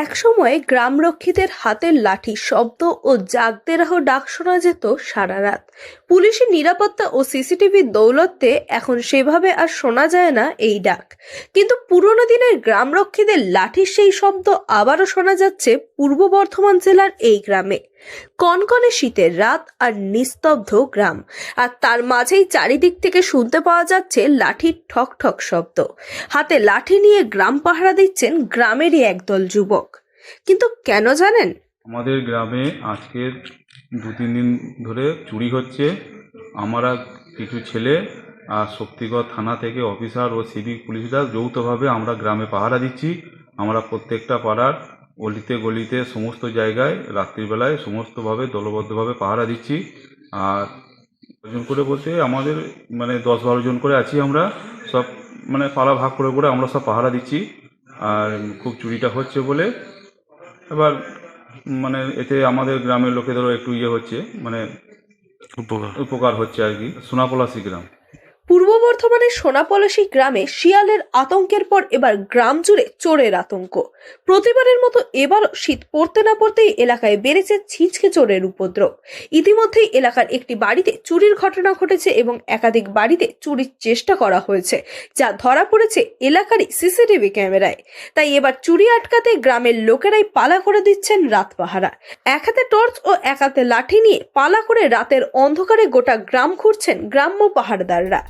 একসময় গ্রামরক্ষীদের হাতের লাঠি শব্দ ও জাগদেরাহ ডাক শোনা যেত সারা রাত। পুলিশের নিরাপত্তা ও সিসিটিভির দৌলতে এখন সেভাবে আর শোনা যায় না এই ডাক। কিন্তু পুরোনো দিনের গ্রামরক্ষীদের লাঠির সেই শব্দ আবারও শোনা যাচ্ছে পূর্ব বর্ধমান জেলার এই গ্রামে। কনকনে শীতের রাত আর নিস্তব্ধ গ্রাম, আর তার মাঝেই চারিদিক থেকে শুনতে পাওয়া যাচ্ছে লাঠির ঠক ঠক শব্দ। হাতে লাঠি নিয়ে গ্রাম পাহারা দিচ্ছেন গ্রামেরই একদল যুবক। কিন্তু কেন জানেন? আমাদের গ্রামে আজকে 2-3 দিন ধরে চুরি হচ্ছে। আমরা কিছু ছেলে আর শক্তিগড় থানা থেকে অফিসার ও সিভিক পুলিশরা যৌথভাবে আমরা গ্রামে পাহারা দিচ্ছি। আমরা প্রত্যেকটা পাড়ার অলিতে গলিতে সমস্ত জায়গায় রাত্রিবেলায় সমস্তভাবে দলবদ্ধভাবে পাহারা দিচ্ছি। আর কজন করে বলতে আমাদের 10-12 জন করে আছি আমরা, সব পাড়া ভাগ করে করে আমরা সব পাহারা দিচ্ছি। আর খুব চুরিটা হচ্ছে বলে এবার এতে আমাদের গ্রামের লোকেদেরও একটু হচ্ছে, উপকার হচ্ছে আর কি। সোনাপলাশি গ্রাম। পূর্ব বর্ধমানের সোনাপলাশি গ্রামে শিয়ালের আতঙ্কের পর এবার গ্রাম জুড়ে চোরের আতঙ্ক। প্রতিবারের মতো এবারও শীত পড়তে না পড়তেই এলাকায় বেড়েছে ছিচকে চোরের উপদ্রব। ইতিমধ্যেই এলাকার একটি বাড়িতে চুরির ঘটনা ঘটেছে এবং একাধিক বাড়িতে চুরির চেষ্টা করা হয়েছে, যা ধরা পড়েছে এলাকারই সিসিটিভি ক্যামেরায়। তাই এবার চুরি আটকাতে গ্রামের লোকেরাই পালা করে দিচ্ছেন রাত পাহারা। এক হাতে টর্চ ও এক হাতে লাঠি নিয়ে পালা করে রাতের অন্ধকারে গোটা গ্রাম ঘুরছেন গ্রাম্য পাহাড়দাররা।